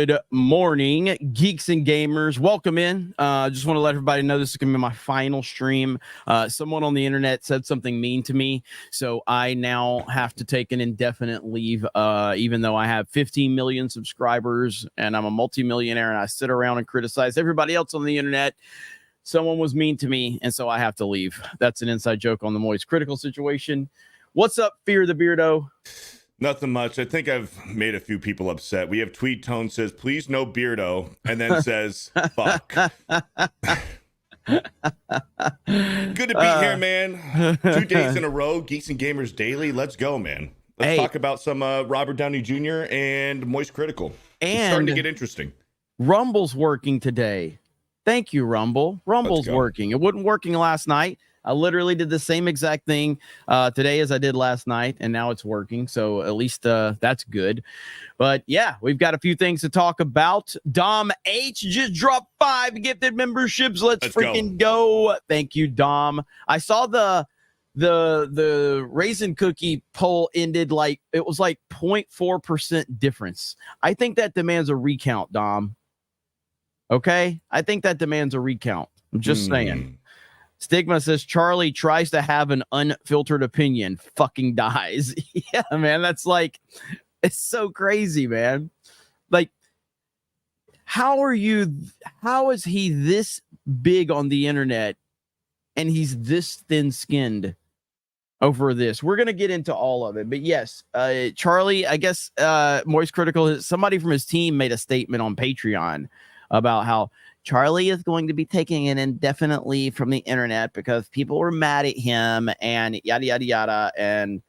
Good morning, geeks and gamers. Welcome in. Just want to let everybody know this is going to be my final stream. Someone on the internet said something mean to me, so I now have to take an indefinite leave, even though I have 15 million subscribers and I'm a multimillionaire and I sit around and criticize everybody else on the internet. Someone was mean to me, and so I have to leave. That's an inside joke on the Moist Critical situation. What's up, Fear the Beardo? Nothing much. I think I've made a few people upset. We have Tweet Tone says, please no Beardo, and then says, fuck. Good to be here, man. 2 days in a row, Geeks and Gamers Daily. Let's go, man. Let's talk about some Robert Downey Jr. and Moist Critical. It's starting to get interesting. Rumble's working today. Thank you, Rumble. Rumble's working. It wasn't working last night. I literally did the same exact thing today as I did last night, and now it's working. So at least that's good. But yeah, we've got a few things to talk about. Dom H just dropped 5 gifted memberships. Let's freaking go. Thank you, Dom. I saw the raisin cookie poll ended like it was like 0.4% difference. I think that demands a recount, Dom. Okay, I think that demands a recount. I'm just saying. Stigma says Charlie tries to have an unfiltered opinion, fucking dies. Yeah, man, that's like, it's so crazy, man. Like, how is he this big on the internet and he's this thin-skinned over this? We're going to get into all of it. But yes, Charlie, I guess Moist Critical, somebody from his team made a statement on Patreon about how Charlie is going to be taking an indefinite leave from the internet because people were mad at him and yada, yada, yada. And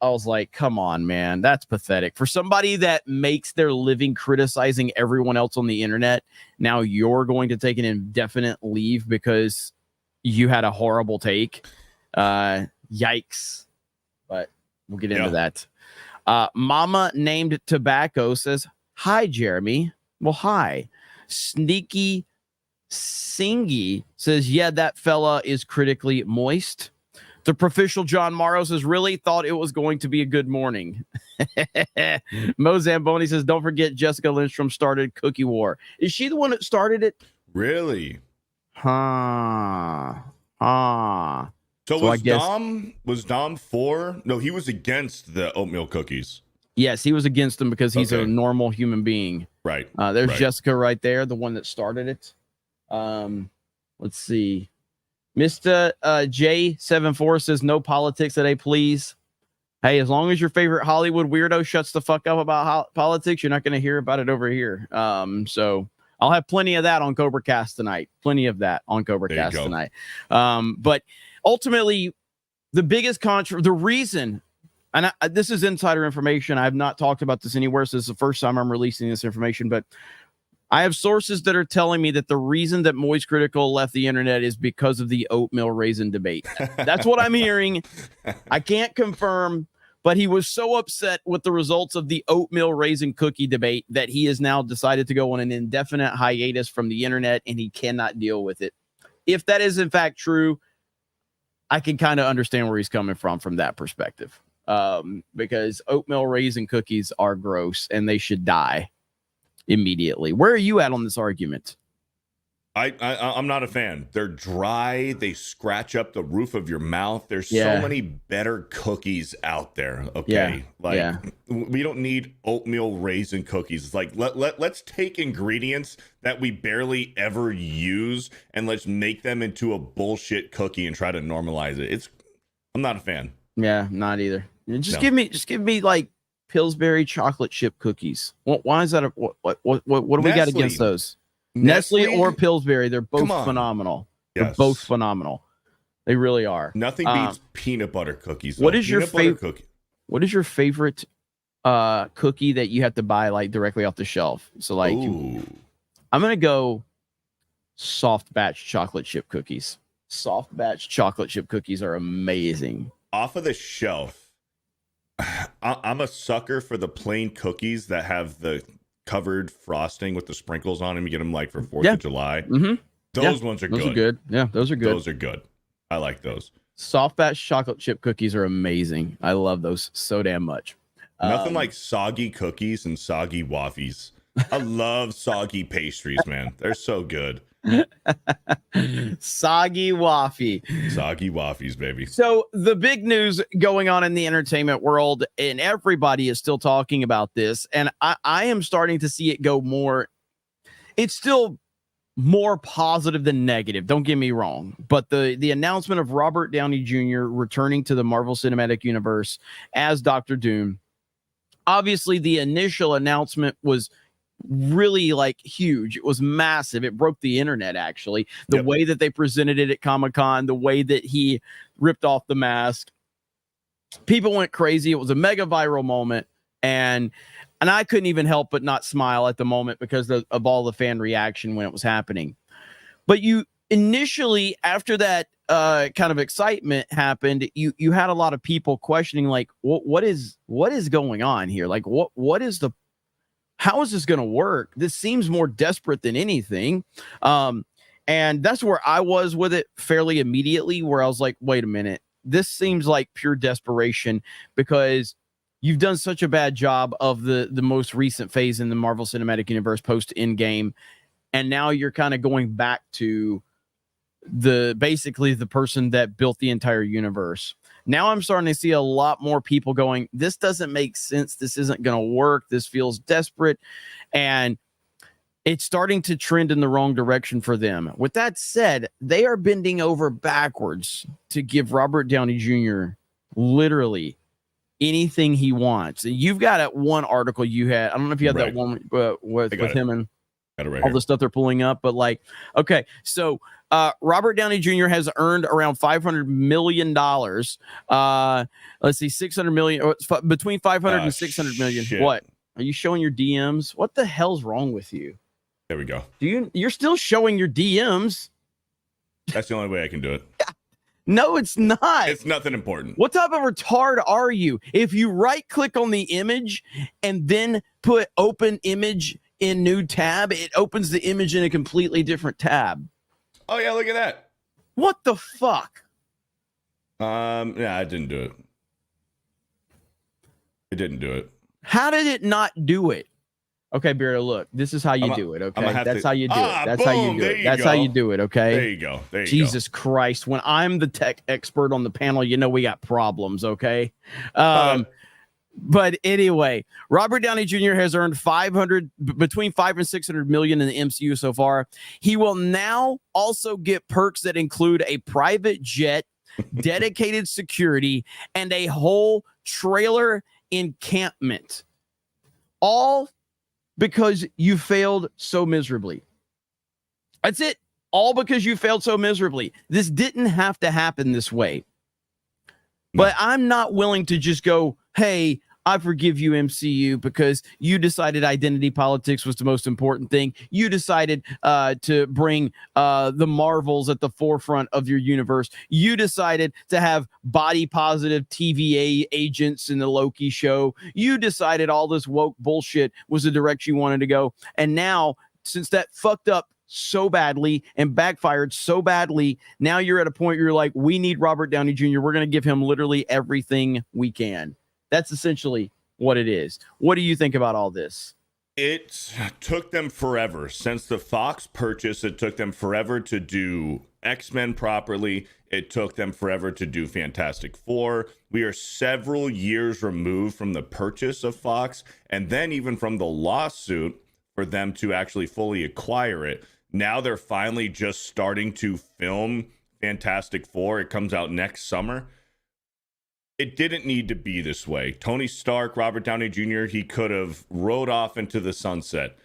I was like, come on, man, that's pathetic. For somebody that makes their living criticizing everyone else on the internet, now you're going to take an indefinite leave because you had a horrible take. Yikes. But we'll get into that. Mama Named Tobacco says, hi, Jeremy. Well, hi. Sneaky Singy says, yeah, that fella is critically moist. The Proficial John Morrow says, really thought it was going to be a good morning. Mo Zamboni says, don't forget Jessica Lindstrom started Cookie War. Is she the one that started it? Really? So was Dom for? No, he was against the oatmeal cookies. Yes, he was against them because he's a normal human being. Right. There's Jessica right there, the one that started it. Let's see. Mr. J74 says, no politics today, please. Hey, as long as your favorite Hollywood weirdo shuts the fuck up about politics, you're not going to hear about it over here. So I'll have plenty of that on Cobra Cast tonight. Tonight. But ultimately, the biggest the reason, and this is insider information. I have not talked about this anywhere, so this is the first time I'm releasing this information, but I have sources that are telling me that the reason that Moist Critical left the internet is because of the oatmeal raisin debate. That's what I'm hearing. I can't confirm, but he was so upset with the results of the oatmeal raisin cookie debate that he has now decided to go on an indefinite hiatus from the internet, and he cannot deal with it. If that is in fact true, I can kind of understand where he's coming from that perspective. Because oatmeal raisin cookies are gross and they should die immediately. Where are you at on this argument? I'm not a fan. They're dry. They scratch up the roof of your mouth. There's so many better cookies out there. Okay. We don't need oatmeal raisin cookies. It's like, let's take ingredients that we barely ever use and let's make them into a bullshit cookie and try to normalize it. I'm not a fan. Yeah, not either. Just give me like Pillsbury chocolate chip cookies. Why is that? What do we got against those? Nestle or Pillsbury, they're both phenomenal. Yes. They're both phenomenal. They really are. Nothing beats peanut butter cookies. What is your favorite? What is your favorite cookie that you have to buy like directly off the shelf? So like, I'm gonna go soft batch chocolate chip cookies. Soft batch chocolate chip cookies are amazing. Off of the shelf. I'm a sucker for the plain cookies that have the covered frosting with the sprinkles on them. You get them like for 4th of July. Mm-hmm. Those ones are good. Those are good. Yeah, those are good. Those are good. I like those. Soft batch chocolate chip cookies are amazing. I love those so damn much. Nothing like soggy cookies and soggy waffies. I love soggy pastries, man. They're so good. Soggy waffy. Soggy waffies, baby. So the big news going on in the entertainment world, and everybody is still talking about this, and I am starting to see it go more. It's still more positive than negative, don't get me wrong, but the announcement of Robert Downey Jr. returning to the Marvel Cinematic Universe as Dr. Doom, obviously the initial announcement was really like huge. It was massive. It broke the internet, actually. The way that they presented it at Comic-Con, the way that he ripped off the mask, people went crazy. It was a mega viral moment, and I couldn't even help but not smile at the moment because of all the fan reaction when it was happening. But you initially, after that kind of excitement happened, you had a lot of people questioning, like, what is going on here? Like, how is this going to work? This seems more desperate than anything. And that's where I was with it fairly immediately, where I was like, wait a minute, this seems like pure desperation, because you've done such a bad job of the most recent phase in the Marvel Cinematic Universe post Endgame, and now you're kind of going back to basically the person that built the entire universe. Now I'm starting to see a lot more people going, this doesn't make sense. This isn't going to work. This feels desperate. And it's starting to trend in the wrong direction for them. With that said, they are bending over backwards to give Robert Downey Jr. literally anything he wants. You've got that one article you had. I don't know if you had that one with him and all the stuff they're pulling up, but like, okay, so Robert Downey Jr. has earned around $500 million. Let's see, 600 million, between 500 and 600 million. Shit. What? Are you showing your DMs? What the hell's wrong with you? There we go. You're still showing your DMs? That's the only way I can do it. No, it's not. It's nothing important. What type of retard are you? If you right click on the image and then put open image in new tab, it opens the image in a completely different tab. Oh yeah, look at that. What the fuck? Yeah, I didn't do it. It didn't do it. How did it not do it? Okay, Beardo, look, this is how you do it, okay? That's how you do it. That's how you do it. That's how you do it, okay? There you go. There you go. Jesus Christ. When I'm the tech expert on the panel, you know we got problems, okay? But anyway, Robert Downey Jr. has earned between 500 and 600 million in the MCU so far. He will now also get perks that include a private jet, dedicated security, and a whole trailer encampment. All because you failed so miserably. That's it. All because you failed so miserably. This didn't have to happen this way. But I'm not willing to just go, hey, I forgive you, MCU, because you decided identity politics was the most important thing. You decided to bring the Marvels at the forefront of your universe. You decided to have body positive TVA agents in the Loki show. You decided all this woke bullshit was the direction you wanted to go. And now, since that fucked up so badly and backfired so badly, now you're at a point where you're like, we need Robert Downey Jr. We're going to give him literally everything we can. That's essentially what it is. What do you think about all this? It took them forever. Since the Fox purchase, it took them forever to do X-Men properly. It took them forever to do Fantastic Four. We are several years removed from the purchase of Fox, and then even from the lawsuit for them to actually fully acquire it. Now they're finally just starting to film Fantastic Four. It comes out next summer. It didn't need to be this way. Tony Stark, Robert Downey Jr., he could have rode off into the sunset.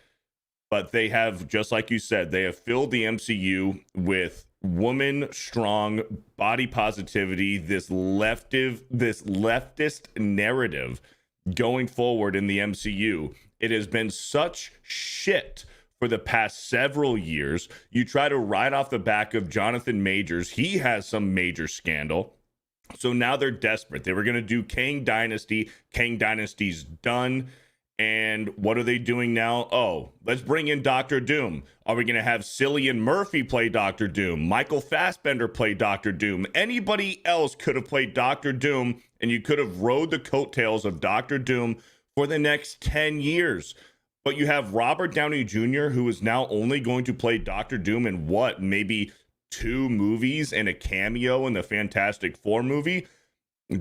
But they have, just like you said, they have filled the MCU with woman strong body positivity, this leftist narrative going forward in the MCU. It has been such shit for the past several years. You try to ride off the back of Jonathan Majors. He has some major scandal. So now they're desperate. They were going to do Kang Dynasty. Kang Dynasty's done. And what are they doing now? Oh, let's bring in Dr. Doom. Are we going to have Cillian Murphy play Dr. Doom? Michael Fassbender play Dr. Doom? Anybody else could have played Dr. Doom, and you could have rode the coattails of Dr. Doom for the next 10 years. but you have Robert Downey Jr., who is now only going to play Doctor Doom in what, maybe 2 movies and a cameo in the Fantastic Four movie.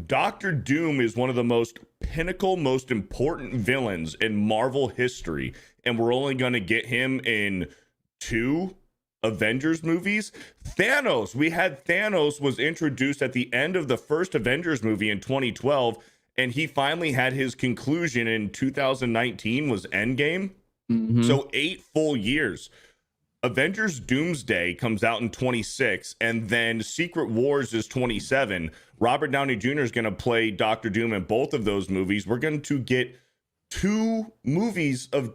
Doctor Doom is one of the most pinnacle, most important villains in Marvel history, and we're only going to get him in 2 Avengers movies. Thanos, we had Thanos was introduced at the end of the first Avengers movie in 2012, and he finally had his conclusion in 2019 was Endgame. So 8 full years. Avengers Doomsday comes out in 26, and then Secret Wars is 27. Robert Downey Jr. is going to play Doctor Doom in both of those movies. We're going to get 2 movies of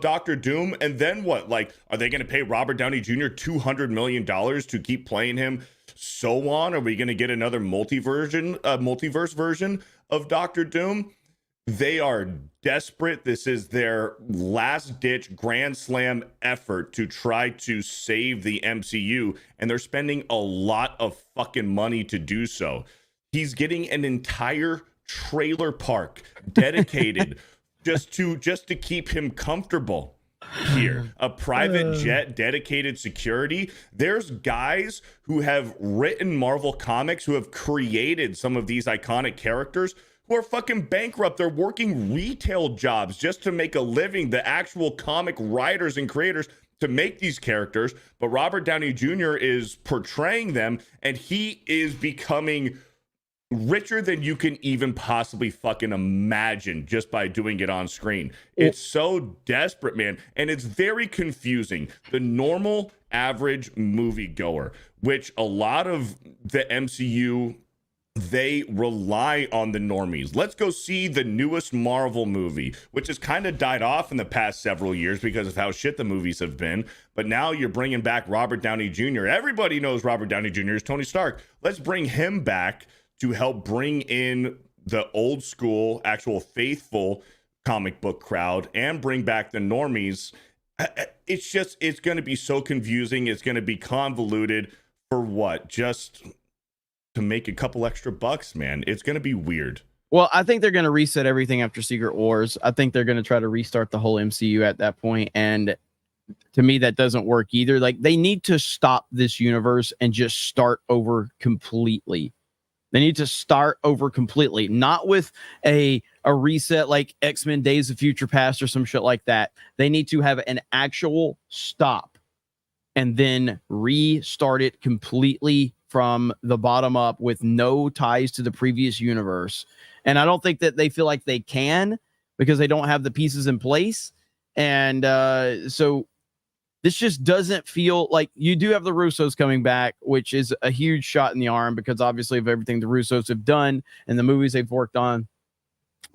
Doctor Doom, and then what? Like, are they going to pay Robert Downey Jr. $200 million to keep playing him? So on? Are we going to get another multiverse version of Doctor Doom? They are desperate. This is their last-ditch grand slam effort to try to save the MCU, and they're spending a lot of fucking money to do so. He's getting an entire trailer park dedicated just to keep him comfortable here. A private jet, dedicated security. There's guys who have written Marvel comics, who have created some of these iconic characters, who are fucking bankrupt. They're working retail jobs just to make a living, the actual comic writers and creators to make these characters. But Robert Downey Jr. is portraying them, and he is becoming richer than you can even possibly fucking imagine just by doing it on screen. It's so desperate, man. And it's very confusing. The normal average moviegoer, which a lot of the MCU, they rely on the normies. Let's go see the newest Marvel movie, which has kind of died off in the past several years because of how shit the movies have been. But now you're bringing back Robert Downey Jr. Everybody knows Robert Downey Jr. is Tony Stark. Let's bring him back to help bring in the old school, actual faithful comic book crowd and bring back the normies. It's going to be so confusing. It's going to be convoluted for what? Just to make a couple extra bucks, man. It's going to be weird. Well, I think they're going to reset everything after Secret Wars. I think they're going to try to restart the whole MCU at that point. And to me, that doesn't work either. Like, they need to stop this universe and just start over completely. They need to start over completely, not with a reset like X-Men Days of Future Past or some shit like that. They need to have an actual stop and then restart it completely from the bottom up with no ties to the previous universe. And I don't think that they feel like they can because they don't have the pieces in place. And so this just doesn't feel like you do have the Russos coming back, which is a huge shot in the arm because obviously of everything the Russos have done and the movies they've worked on.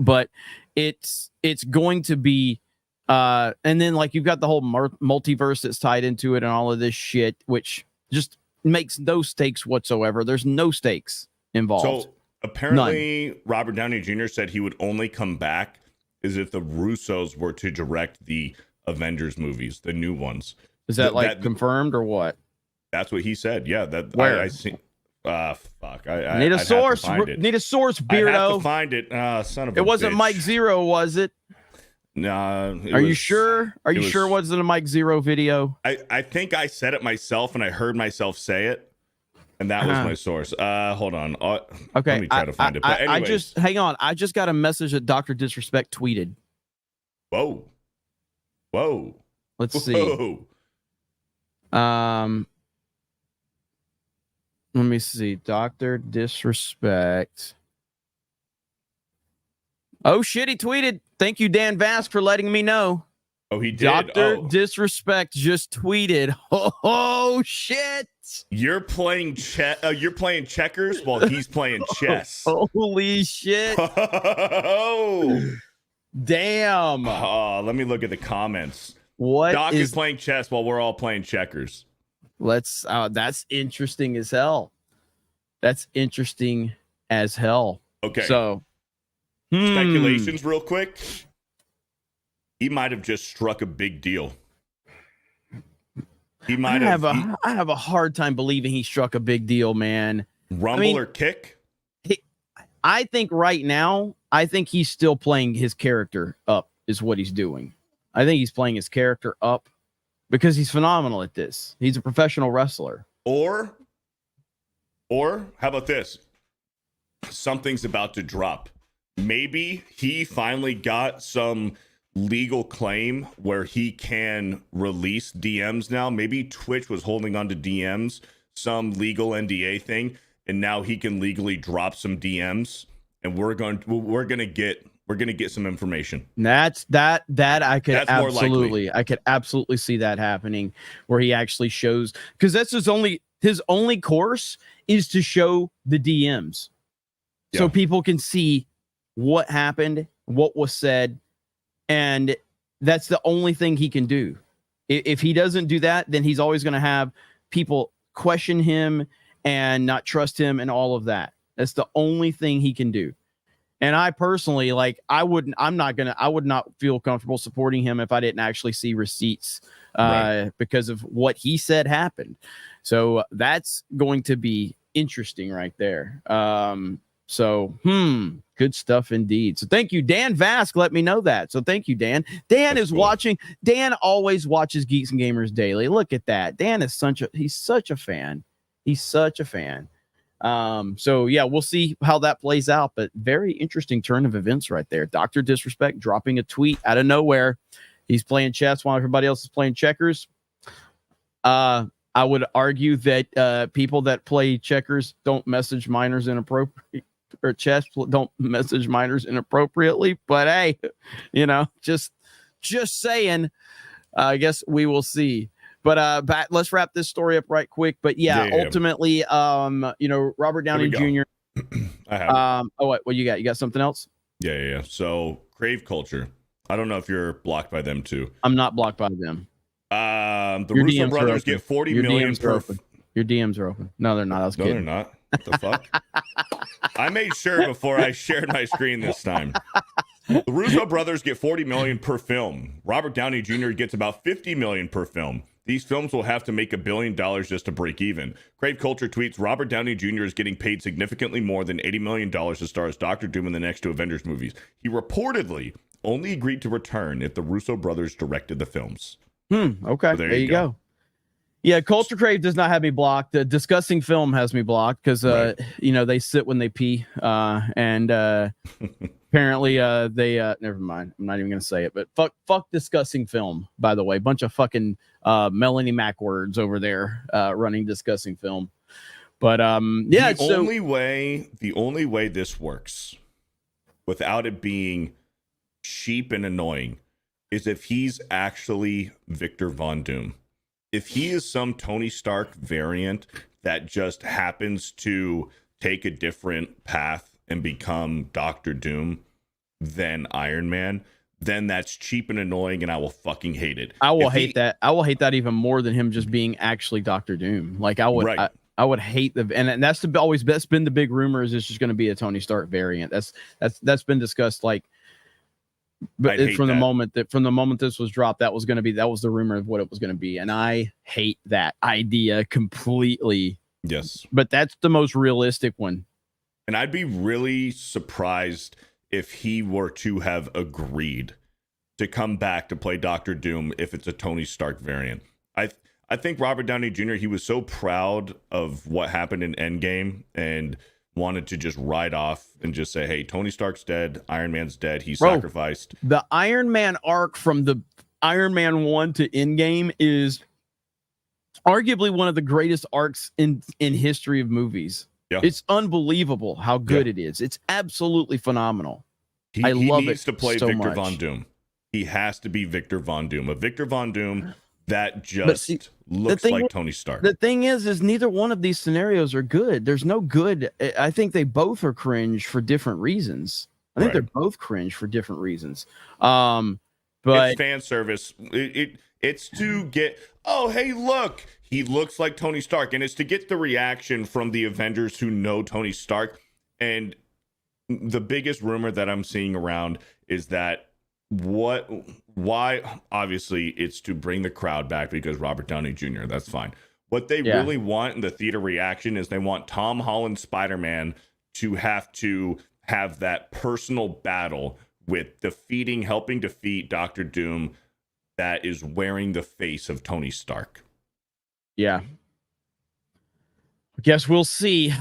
But it's going to be and then like you've got the whole multiverse that's tied into it and all of this shit, which just makes no stakes whatsoever. There's no stakes involved. So apparently none. Robert Downey Jr. said he would only come back as if the Russos were to direct the Avengers movies, the new ones. Is that confirmed or what? That's what he said. Yeah, that where I see. Fuck. I need a source. Need a source, Beardo. I have to find it. Son of a It wasn't bitch. Mike Zero, was it? Nah. Are you sure? Are you sure it wasn't a Mike Zero video? I think I said it myself and I heard myself say it. And that was my source. Hold on. Okay. Let me try to find it. But I just hang on. I just got a message that Dr. Disrespect tweeted. Whoa. Let's see. Let me see. Dr. Disrespect. Oh shit, he tweeted. Thank you, Dan Vask, for letting me know. Oh, he did. Dr. Disrespect just tweeted. Oh shit. You're playing checkers while he's playing chess. Holy shit. Oh. Damn. Let me look at the comments. Doc is playing chess while we're all playing checkers. That's interesting as hell. That's interesting as hell. Okay. So speculations real quick. He might have just struck a big deal. He might have. I have a hard time believing he struck a big deal, man. Rumble or kick? I think right now, I think he's still playing his character up, is what he's doing. I think he's playing his character up because he's phenomenal at this. He's a professional wrestler. Or how about this? Something's about to drop. Maybe he finally got some legal claim where he can release DMs now. Maybe Twitch was holding on to DMs, some legal NDA thing, and now he can legally drop some DMs, and we're gonna get some information. That's I could absolutely see that happening, where he actually shows, because that's his only course is to show the DMs, so people can see what happened, what was said, and that's the only thing he can do. If he doesn't do that, then he's always going to have people question him and not trust him and all of that. That's the only thing he can do. And I personally, like, I would not feel comfortable supporting him if I didn't actually see receipts because of what he said happened. So that's going to be interesting right there. Good stuff indeed. So thank you, Dan Vask. Let me know that. So thank you, Dan. Dan is watching. Dan always watches Geeks and Gamers Daily. Look at that. Dan is he's such a fan. He's such a fan. So yeah, we'll see how that plays out, but very interesting turn of events right there. Dr. Disrespect dropping a tweet out of nowhere. He's playing chess while everybody else is playing checkers. I would argue that people that play checkers don't message minors inappropriate, or chess don't message minors inappropriately, but hey, just saying. I guess we will see. But let's wrap this story up right quick. But ultimately, Robert Downey Jr. I have what you got? You got something else? Yeah. So Crave Culture. I don't know if you're blocked by them too. I'm not blocked by them. The Russo brothers get 40 million per. Your DMs are open. No, they're not. I was kidding. No, they're not. What the fuck? I made sure before I shared my screen this time. The Russo brothers get 40 million per film. Robert Downey Jr. gets about 50 million per film. These films will have to make $1 billion just to break even. Crave Culture tweets, Robert Downey Jr. is getting paid significantly more than $80 million to star as Doctor Doom in the next two Avengers movies. He reportedly only agreed to return if the Russo brothers directed the films. Okay, so there you go. Yeah, Culture Crave does not have me blocked. The Discussing Film has me blocked because they sit when they pee, and apparently they never mind. I'm not even gonna say it, but fuck Discussing Film. By the way, bunch of fucking Melanie Mac words over there running Discussing Film. But the only way this works without it being cheap and annoying is if he's actually Victor Von Doom. If he is some Tony Stark variant that just happens to take a different path and become Doctor Doom than Iron Man, then that's cheap and annoying, and I will fucking hate it. I will hate that. I will hate that even more than him just being actually Doctor Doom. Like I would, I would hate and that's that's been the big rumor is it's just going to be a Tony Stark variant. That's been discussed like. But from the moment this was dropped, that was the rumor of what it was going to be, and I hate that idea completely. Yes, but that's the most realistic one. And I'd be really surprised if he were to have agreed to come back to play Doctor Doom if it's a Tony Stark variant. I think Robert Downey Jr., he was so proud of what happened in Endgame and wanted to just ride off and just say, hey, Tony Stark's dead, Iron Man's dead, he's sacrificed. The Iron Man arc from the Iron Man 1 to Endgame is arguably one of the greatest arcs in history of movies. Yeah. It's unbelievable how good it is. It's absolutely phenomenal. I love it. He needs to play Victor Von Doom. He has to be Victor Von Doom. A Victor Von Doom that just looks like Tony Stark. The thing is neither one of these scenarios are good. There's no good. I think they both are cringe for different reasons. I think they're both cringe for different reasons. But it's fan service. It's to get, oh, hey, look, he looks like Tony Stark. And it's to get the reaction from the Avengers who know Tony Stark. And the biggest rumor that I'm seeing around is that why obviously it's to bring the crowd back because Robert Downey Jr. That's fine. What they really want in the theater reaction is they want Tom Holland Spider-Man to have that personal battle with helping defeat Doctor Doom that is wearing the face of Tony Stark. Yeah. I guess we'll see.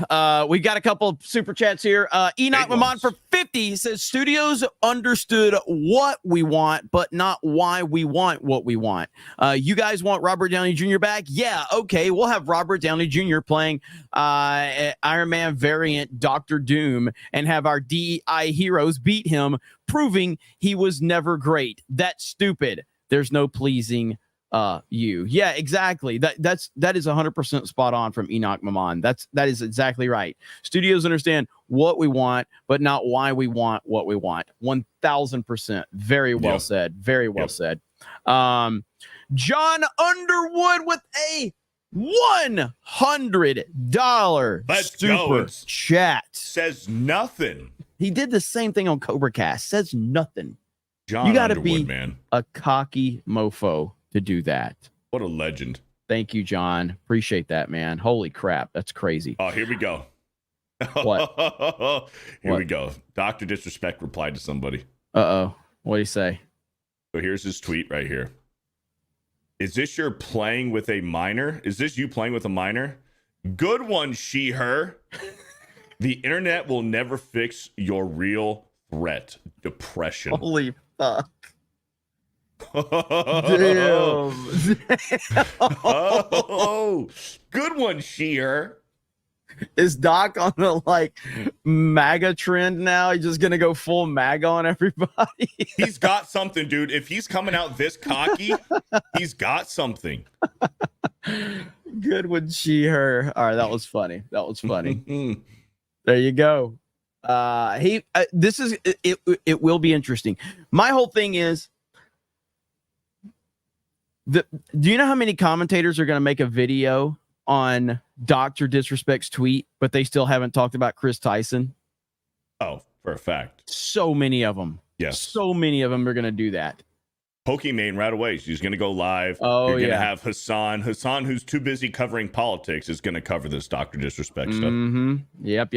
We got a couple of super chats here. Enoch Maman for 50 says studios understood what we want, but not why we want what we want. You guys want Robert Downey Jr. back? Yeah, okay. We'll have Robert Downey Jr. playing Iron Man variant Doctor Doom and have our DEI heroes beat him, proving he was never great. That's stupid. There's no pleasing you. Yeah, exactly. That is 100% spot on from Enoch Maman. That is exactly right. Studios understand what we want, but not why we want what we want. 1000%. Very well said. Very well said. John Underwood with a $100 super chat. Says nothing. He did the same thing on Cobra Cast. Says nothing. John, you got to be man. A cocky mofo to do that. What a legend. Thank you, John. Appreciate that, man. Holy crap. That's crazy. Oh, here we go. What? Here we go. Dr. Disrespect replied to somebody. Uh-oh. What did he say? So here's his tweet right here. Is this your playing with a minor? Is this you playing with a minor? Good one, she, her. The internet will never fix your real threat. Depression. Holy fuck. Damn. Oh, good one, Sheer. Is Doc on the MAGA trend now? He's just gonna go full MAGA on everybody. He's got something, dude. If he's coming out this cocky, he's got something. Good one, she, her. All right, that was funny. That was funny. There you go. This is it will be interesting. My whole thing is, do you know how many commentators are going to make a video on Dr. Disrespect's tweet, but they still haven't talked about Chris Tyson? Oh, for a fact. So many of them. Yes. So many of them are going to do that. Pokimane right away. She's going to go live. Oh, You're going to have Hassan. Hassan, who's too busy covering politics, is going to cover this Dr. Disrespect stuff. Yep.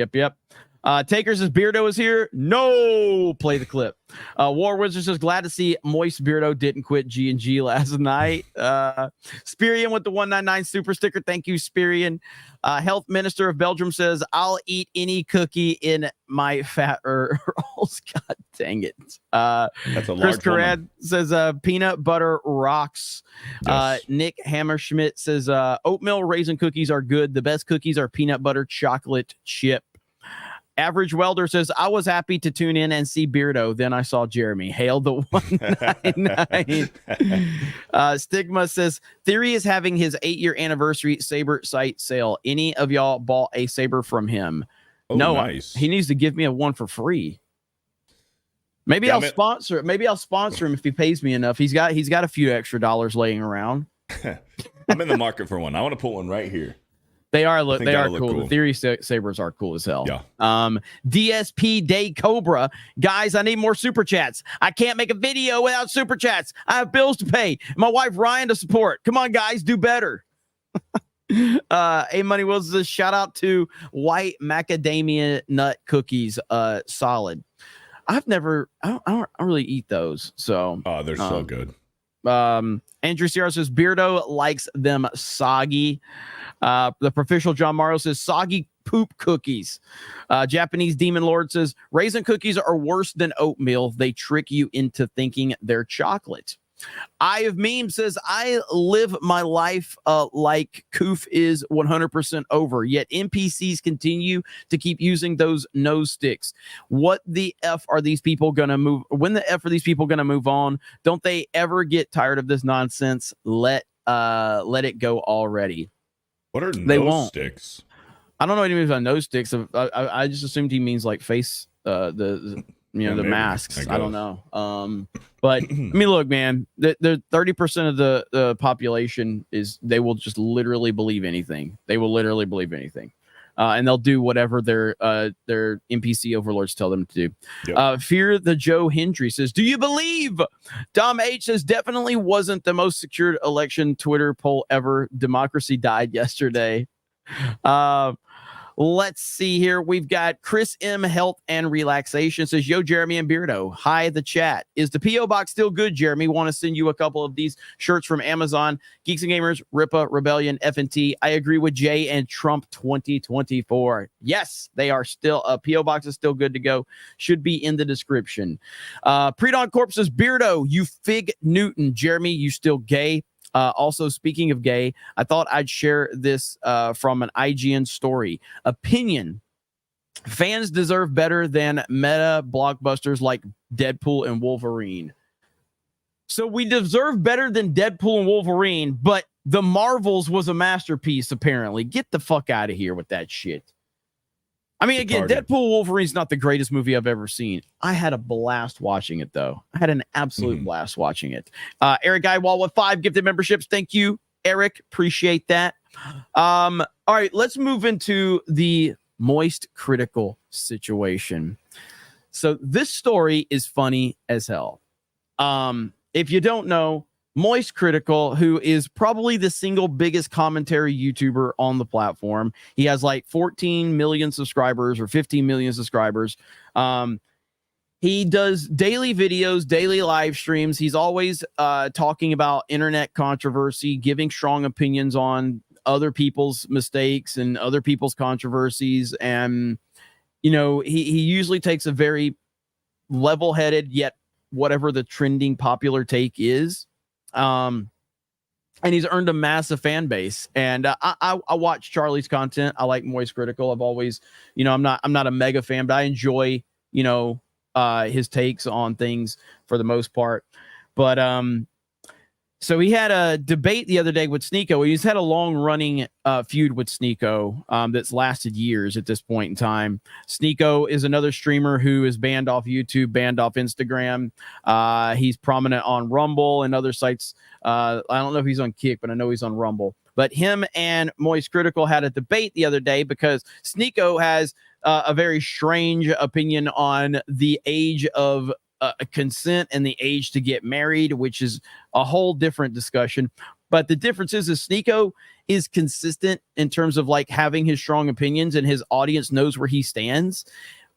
Taker says Beardo is here. No, play the clip. War Wizard says glad to see Moist Beardo didn't quit G&G last night. Spirian with the 199 super sticker. Thank you, Spirian. Health Minister of Belgium says I'll eat any cookie in my fat rolls. God dang it. That's a large Chris Carrad says peanut butter rocks. Yes. Nick Hammerschmidt says oatmeal raisin cookies are good. The best cookies are peanut butter chocolate chip. Average Welder says, I was happy to tune in and see Beardo. Then I saw Jeremy. Hail the 199. Stigma says, Theory is having his 8-year anniversary Saber site sale. Any of y'all bought a Saber from him? Oh, no, nice. He needs to give me one for free. Maybe I'll sponsor it. Maybe I'll sponsor him if he pays me enough. He's got a few extra dollars laying around. I'm in the market for one. I want to put one right here. They are cool. The Theory Sabers are cool as hell. Yeah. DSP Day Cobra. Guys, I need more super chats. I can't make a video without super chats. I have bills to pay. My wife Ryan to support. Come on, guys, do better. A Money Wills says shout out to white macadamia nut cookies. Solid. I don't really eat those. So they're so good. Andrew Sierra says Beardo likes them soggy. The Proficial John Morrow says soggy poop cookies. Japanese Demon Lord says raisin cookies are worse than oatmeal. They trick you into thinking they're chocolate. Eye of Meme says I live my life like Koof is 100% over, yet NPCs continue to keep using those nose sticks. What the F are these people going to move? When the F are these people going to move on? Don't they ever get tired of this nonsense? Let it go already. What are nose sticks? I don't know what he means by nose sticks. I just assumed he means like face, the masks. I don't know. But I mean, look, man, the 30% of the population they will just literally believe anything. They will literally believe anything. And they'll do whatever their NPC overlords tell them to do. Yep. Fear the Joe Hendry says, do you believe? Dom H says, definitely wasn't the most secured election Twitter poll ever. Democracy died yesterday. Let's see here. We've got Chris M. Health and Relaxation says, yo, Jeremy and Beardo. Hi, the chat. Is the P.O. Box still good, Jeremy? Want to send you a couple of these shirts from Amazon. Geeks and Gamers, Ripa, Rebellion, F&T. I agree with Jay and Trump 2024. Yes, they are still, P.O. Box is still good to go. Should be in the description. Pre-Dawn Corp says, Beardo, you fig Newton. Jeremy, you still gay? Also, speaking of gay, I thought I'd share this from an IGN story. Opinion. Fans deserve better than meta blockbusters like Deadpool and Wolverine. So we deserve better than Deadpool and Wolverine, but The Marvels was a masterpiece, apparently. Get the fuck out of here with that shit. I mean, again, Deadpool Wolverine's not the greatest movie I've ever seen. I had a blast watching it, though. I had an absolute blast watching it. Eric Iwal with 5 gifted memberships. Thank you, Eric. Appreciate that. All right, let's move into the Moist Critical situation. So this story is funny as hell. If you don't know, Moist Critical, who is probably the single biggest commentary YouTuber on the platform. He has like 14 million subscribers or 15 million subscribers. He does daily videos, daily live streams. He's always talking about internet controversy, giving strong opinions on other people's mistakes and other people's controversies. And, you know, he usually takes a very level-headed, yet whatever the trending popular take is. And he's earned a massive fan base. And I watch Charlie's content. I like Moist Critical. I've always, you know, I'm not a mega fan, but I enjoy, you know, his takes on things for the most part. But so he had a debate the other day with Sneeko. He's had a long running feud with Sneeko that's lasted years at this point in time. Sneeko is another streamer who is banned off YouTube, banned off Instagram. He's prominent on Rumble and other sites. I don't know if he's on Kick, but I know he's on Rumble. But him and Moist Critical had a debate the other day because Sneeko has a very strange opinion on the age of consent and the age to get married, which is a whole different discussion. But the difference is Sneeko is consistent in terms of like having his strong opinions and his audience knows where he stands.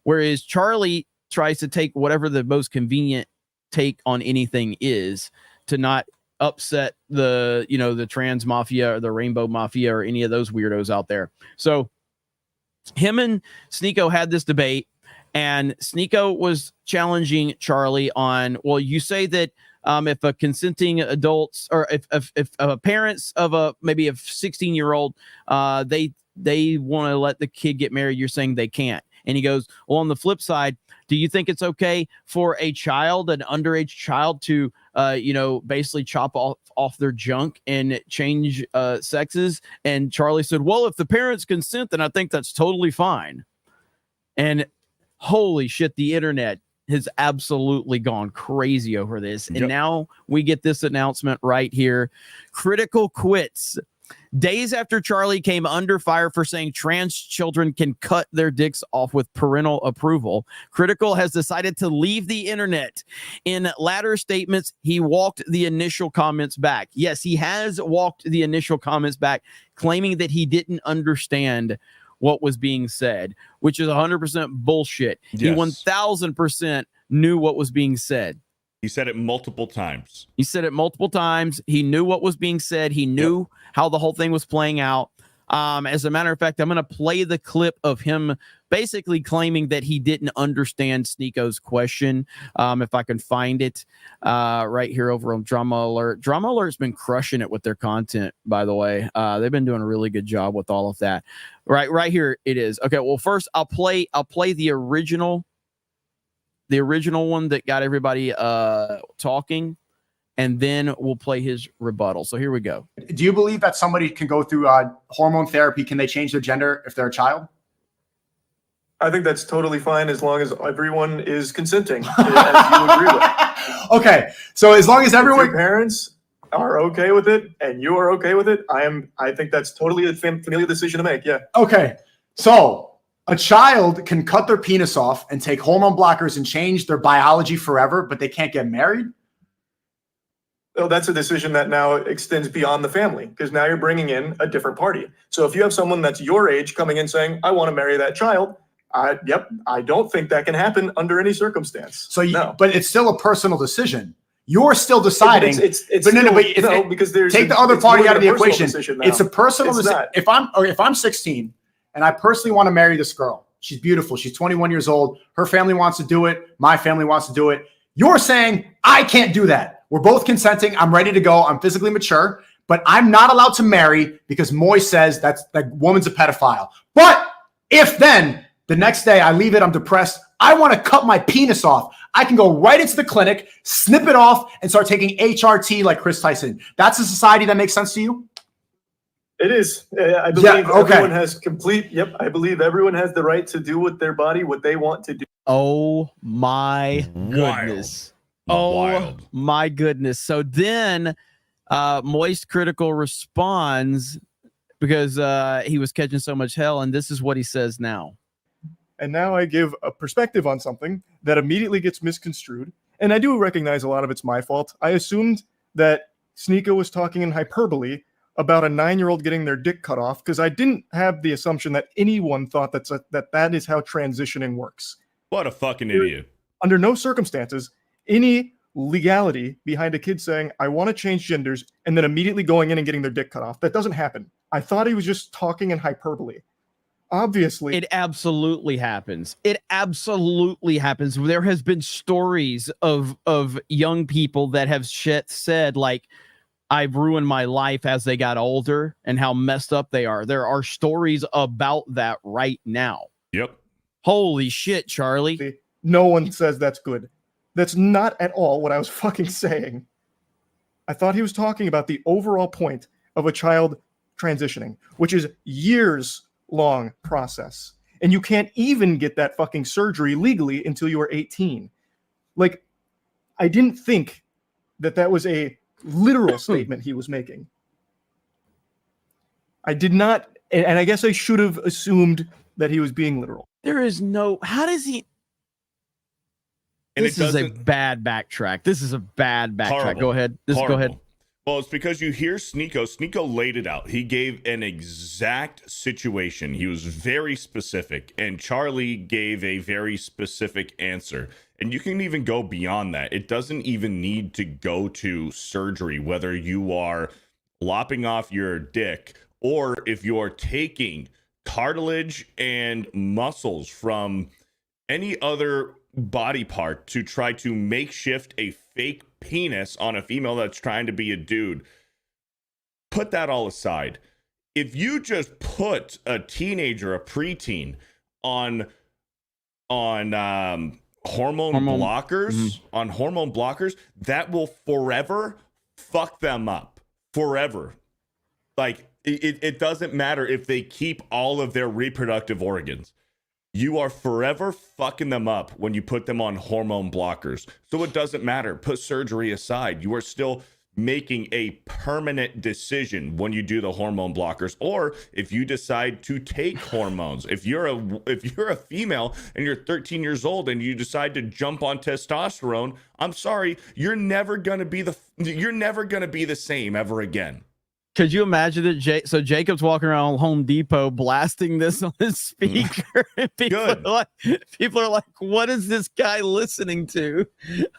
Whereas Charlie tries to take whatever the most convenient take on anything is to not upset the, you know, the trans mafia or the rainbow mafia or any of those weirdos out there. So him and Sneeko had this debate. And Sneeko was challenging Charlie on, well, you say that if a consenting adults or if parents of a maybe a 16-year-old, they want to let the kid get married, you're saying they can't. And he goes, well, on the flip side, do you think it's okay for a child, an underage child, to you know, basically chop off their junk and change sexes? And Charlie said, well, if the parents consent, then I think that's totally fine. And holy shit, the internet has absolutely gone crazy over this. And now we get this announcement right here. Critical quits. Days after Charlie came under fire for saying trans children can cut their dicks off with parental approval, Critical has decided to leave the internet. In latter statements, he walked the initial comments back. Yes, he has walked the initial comments back, claiming that he didn't understand what was being said, which is 100% bullshit. Yes. He 1000% knew what was being said. He said it multiple times. He knew what was being said. He knew how the whole thing was playing out. As a matter of fact, I'm going to play the clip of him basically claiming that he didn't understand Sneeko's question. If I can find it right here over on Drama Alert. Drama Alert's been crushing it with their content, by the way. They've been doing a really good job with all of that. Right here it is. Okay, well, first I'll play the original one that got everybody talking, and then we'll play his rebuttal. So here we go. Do you believe that somebody can go through hormone therapy? Can they change their gender if they're a child? I think that's totally fine as long as everyone is consenting, as you agree with. Okay, so as long as everyone, if your parents are okay with it and you are okay with it, I think that's totally a familial decision to make. Yeah. Okay, so a child can cut their penis off and take hormone blockers and change their biology forever, but they can't get married? Oh, that's a decision that now extends beyond the family, because now you're bringing in a different party. So if you have someone that's your age coming in saying, I want to marry that child, I don't think that can happen under any circumstance. So, no. But it's still a personal decision. You're still deciding. Because there's take the other party out of the equation. It's a personal decision. If I'm 16 and I personally want to marry this girl, she's beautiful. She's 21 years old. Her family wants to do it. My family wants to do it. You're saying I can't do that. We're both consenting. I'm ready to go. I'm physically mature, but I'm not allowed to marry because Moy says that woman's a pedophile. But if then the next day I leave it, I'm depressed, I want to cut my penis off, I can go right into the clinic, snip it off, and start taking HRT like Chris Tyson. That's a society that makes sense to you? It is. I believe everyone has I believe everyone has the right to do with their body what they want to do. Oh my goodness. Wild. My goodness. So then Moist Critical responds because he was catching so much hell, and this is what he says now. And now I give a perspective on something that immediately gets misconstrued. And I do recognize a lot of it's my fault. I assumed that Sneeko was talking in hyperbole about a 9-year-old getting their dick cut off because I didn't have the assumption that anyone thought that is how transitioning works. What a fucking idiot. Under no circumstances, any legality behind a kid saying, I want to change genders, and then immediately going in and getting their dick cut off. That doesn't happen. I thought he was just talking in hyperbole. Obviously. It absolutely happens. It absolutely happens. There has been stories of young people that have said, like, I've ruined my life as they got older and how messed up they are. There are stories about that right now. Yep. Holy shit, Charlie. No one says that's good. That's not at all what I was fucking saying. I thought he was talking about the overall point of a child transitioning, which is years long process. And you can't even get that fucking surgery legally until you are 18. Like, I didn't think that was a literal statement he was making. I did not, and I guess I should have assumed that he was being literal. There is no, how does he? This is a bad backtrack. This is a bad backtrack. Horrible. Go ahead. Go ahead. Well, it's because you hear Sneeko. Sneeko laid it out. He gave an exact situation. He was very specific, and Charlie gave a very specific answer. And you can even go beyond that. It doesn't even need to go to surgery, whether you are lopping off your dick or if you're taking cartilage and muscles from any other body part to try to makeshift a fake penis on a female that's trying to be a dude. Put that all aside. If you just put a teenager, a preteen on hormone blockers, that will forever fuck them up. Forever. Like, it doesn't matter if they keep all of their reproductive organs. You are forever fucking them up when you put them on hormone blockers. So it doesn't matter. Put surgery aside. You are still making a permanent decision when you do the hormone blockers, or if you decide to take hormones. If you're a female and you're 13 years old and you decide to jump on testosterone, I'm sorry, you're never gonna be the same ever again. Could you imagine it? So Jacob's walking around Home Depot blasting this on his speaker. And people are like, what is this guy listening to?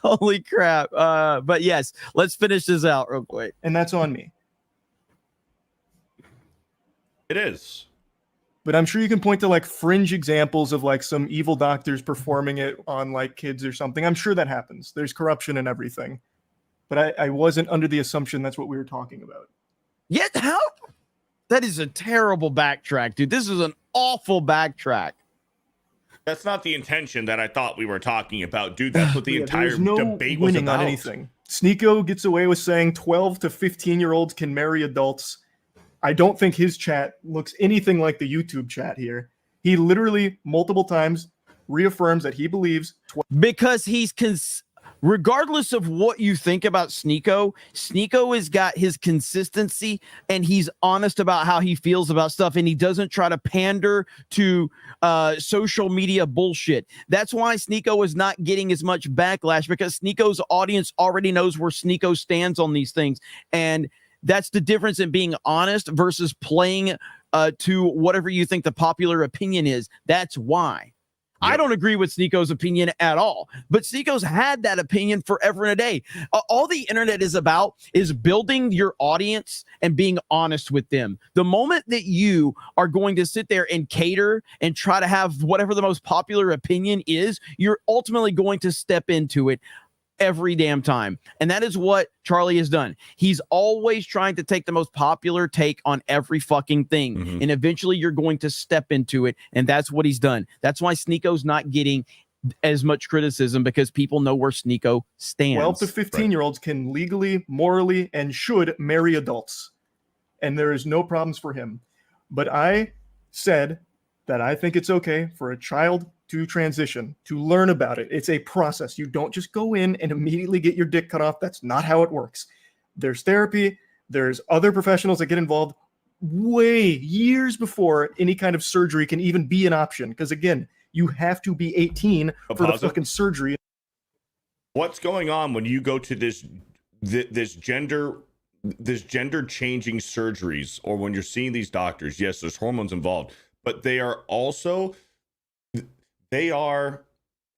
Holy crap. But yes, let's finish this out real quick. And that's on me. It is. But I'm sure you can point to like fringe examples of like some evil doctors performing it on like kids or something. I'm sure that happens. There's corruption and everything. But I wasn't under the assumption that's what we were talking about. Yeah, how? That is a terrible backtrack, dude. This is an awful backtrack. That's not the intention that I thought we were talking about, dude. That's what the entire debate was winning about. On anything. Sneeko gets away with saying 12 to 15-year-olds can marry adults. I don't think his chat looks anything like the YouTube chat here. He literally multiple times reaffirms that he believes because he's regardless of what you think about Sneeko has got his consistency and he's honest about how he feels about stuff, and he doesn't try to pander to social media bullshit. That's why Sneeko is not getting as much backlash, because Sneeko's audience already knows where Sneeko stands on these things. And that's the difference in being honest versus playing to whatever you think the popular opinion is. That's why. I don't agree with Sneeko's opinion at all, but Sneeko's had that opinion forever and a day. All the internet is about is building your audience and being honest with them. The moment that you are going to sit there and cater and try to have whatever the most popular opinion is, you're ultimately going to step into it every damn time. And that is what Charlie has done. He's always trying to take the most popular take on every fucking thing. Mm-hmm. And eventually you're going to step into it. And that's what he's done. That's why Sneeko's not getting as much criticism, because people know where Sneeko stands. 12 to 15-year-olds can legally, morally, and should marry adults. And there is no problems for him. But I said that I think it's okay for a child to transition, to learn about it. It's a process. You don't just go in and immediately get your dick cut off. That's not how it works. There's therapy. There's other professionals that get involved way years before any kind of surgery can even be an option. Because again, you have to be 18 for the fucking surgery. What's going on when you go to this gender changing surgeries, or when you're seeing these doctors? Yes, there's hormones involved, but they are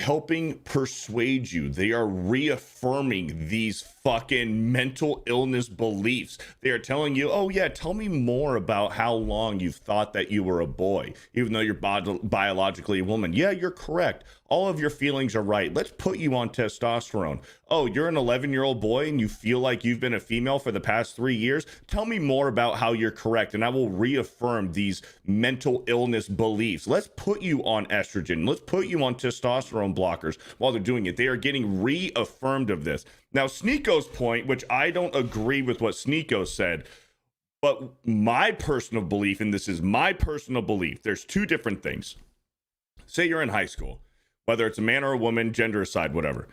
helping persuade you. They are reaffirming these fucking mental illness beliefs. They are telling you, oh yeah, tell me more about how long you've thought that you were a boy, even though you're biologically a woman. Yeah, you're correct. All of your feelings are right. Let's put you on testosterone. Oh, you're an 11-year-old boy and you feel like you've been a female for the past 3 years. Tell me more about how you're correct, and I will reaffirm these mental illness beliefs. Let's put you on estrogen. Let's put you on testosterone blockers while they're doing it. They are getting reaffirmed of this. Now, Sneeko's point, which I don't agree with what Sneeko said, but my personal belief, and this is my personal belief, there's two different things. Say you're in high school, whether it's a man or a woman, gender aside, whatever.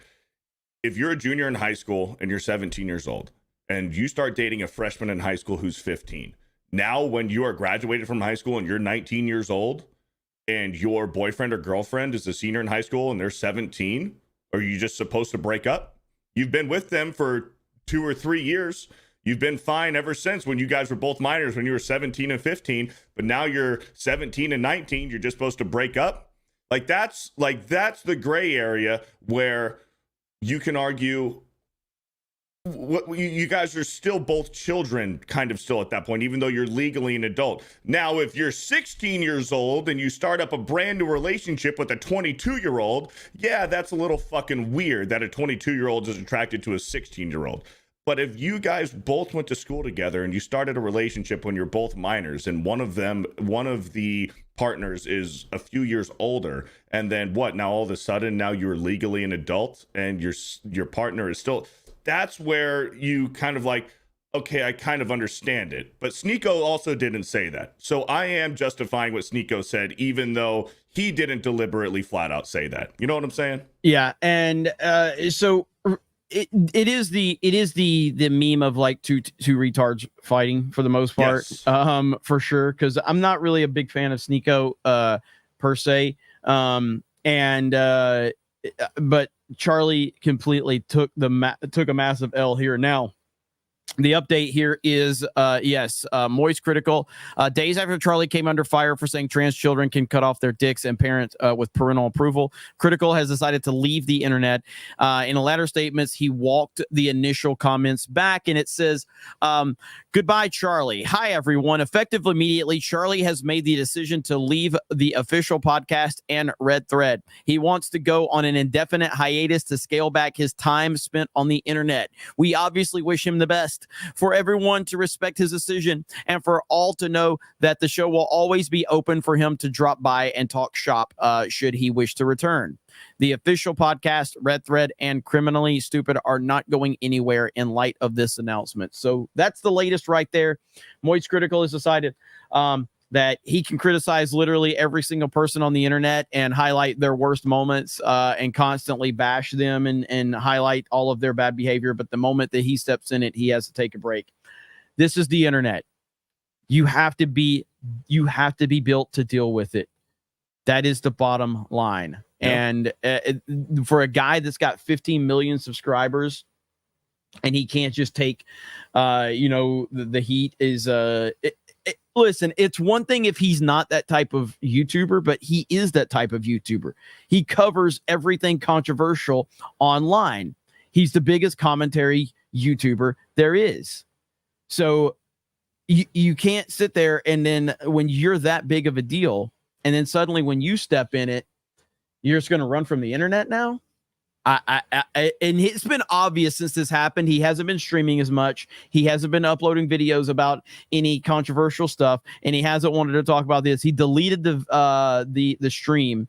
If you're a junior in high school and you're 17 years old and you start dating a freshman in high school who's 15, now when you are graduated from high school and you're 19 years old and your boyfriend or girlfriend is a senior in high school and they're 17, are you just supposed to break up? You've been with them for 2 or 3 years. You've been fine ever since when you guys were both minors when you were 17 and 15, but now you're 17 and 19, you're just supposed to break up? That's the gray area where you can argue you guys are still both children kind of still at that point, even though you're legally an adult. Now, if you're 16 years old and you start up a brand new relationship with a 22-year-old, yeah, that's a little fucking weird that a 22-year-old is attracted to a 16-year-old. But if you guys both went to school together and you started a relationship when you're both minors, and one of the partners is a few years older, and then what? Now all of a sudden, now you're legally an adult and your partner is still. That's where you kind of like, okay, I kind of understand it. But Sneeko also didn't say that. So I am justifying what Sneeko said, even though he didn't deliberately flat out say that. You know what I'm saying? Yeah. And so it is the meme of like two retards fighting for the most part. Yes. For sure. Cause I'm not really a big fan of Sneeko per se. But Charlie completely took a massive L here. Now, the update here is, Moist Critical. Days after Charlie came under fire for saying trans children can cut off their dicks and parents with parental approval, Critical has decided to leave the internet. In the latter statements, he walked the initial comments back, and it says, goodbye, Charlie. Hi, everyone. Effective immediately, Charlie has made the decision to leave the official podcast and Red Thread. He wants to go on an indefinite hiatus to scale back his time spent on the internet. We obviously wish him the best. For everyone to respect his decision, and for all to know that the show will always be open for him to drop by and talk shop should he wish to return. The official podcast, Red Thread, and Criminally Stupid are not going anywhere in light of this announcement. So that's the latest right there. Moist Critical has decided that he can criticize literally every single person on the internet and highlight their worst moments and constantly bash them and highlight all of their bad behavior. But the moment that he steps in it, he has to take a break. This is the internet. You have to be built to deal with it. That is the bottom line. Yeah. And for a guy that's got 15 million subscribers, and he can't just take, the heat is. Listen, it's one thing if he's not that type of YouTuber, but he is that type of YouTuber. He covers everything controversial online. He's the biggest commentary YouTuber there is. So you can't sit there and then when you're that big of a deal, and then suddenly when you step in it, you're just going to run from the internet now. And it's been obvious since this happened. He hasn't been streaming as much. He hasn't been uploading videos about any controversial stuff, and he hasn't wanted to talk about this. He deleted the stream,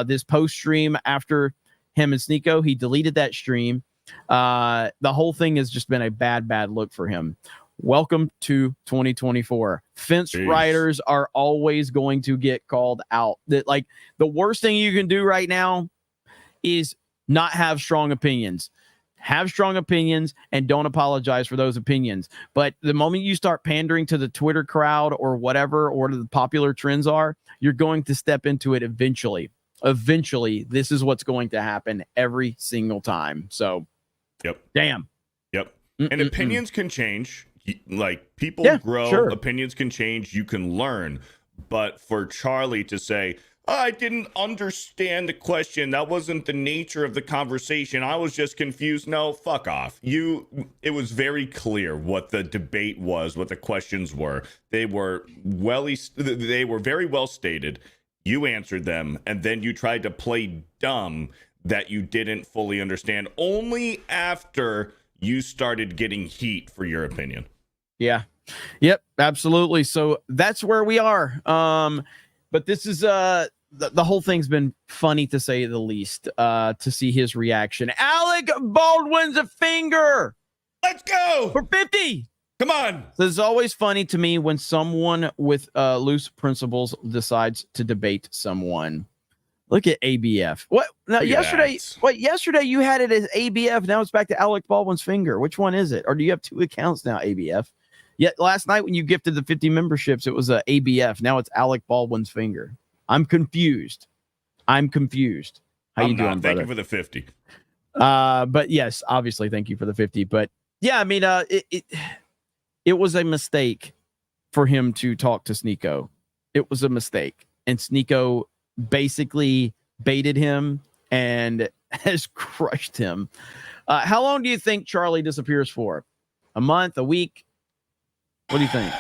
this post stream after him and Sneeko. He deleted that stream. The whole thing has just been a bad look for him. Welcome to 2024. Fence riders are always going to get called out. That, like, the worst thing you can do right now is not have strong opinions. Have strong opinions and don't apologize for those opinions. But the moment you start pandering to the Twitter crowd or whatever, or the popular trends are, you're going to step into it eventually. Eventually, this is what's going to happen every single time. So, damn. And opinions can change. Like, people grow, opinions can change, you can learn. But for Charlie to say, I didn't understand the question, that wasn't the nature of the conversation, I was just confused. No, fuck off. It was very clear what the debate was, what the questions were. They were very well stated. You answered them, and then you tried to play dumb that you didn't fully understand only after you started getting heat for your opinion. Yeah. Yep, absolutely. So that's where we are. But this is the whole thing's been funny to say the least, to see his reaction. Alec Baldwin's a finger. Let's go for 50. Come on. So it's always funny to me when someone with loose principles decides to debate someone. Look at ABF. What? Now, yesterday you had it as ABF. Now it's back to Alec Baldwin's finger. Which one is it? Or do you have two accounts now, ABF? Yet last night when you gifted the 50 memberships, it was ABF. Now it's Alec Baldwin's finger. I'm confused. How you doing, brother? Thank you for the 50. But yes, obviously, thank you for the 50. But yeah, I mean, it was a mistake for him to talk to Sneeko. It was a mistake, and Sneeko basically baited him and has crushed him. How long do you think Charlie disappears for? A month? A week? What do you think?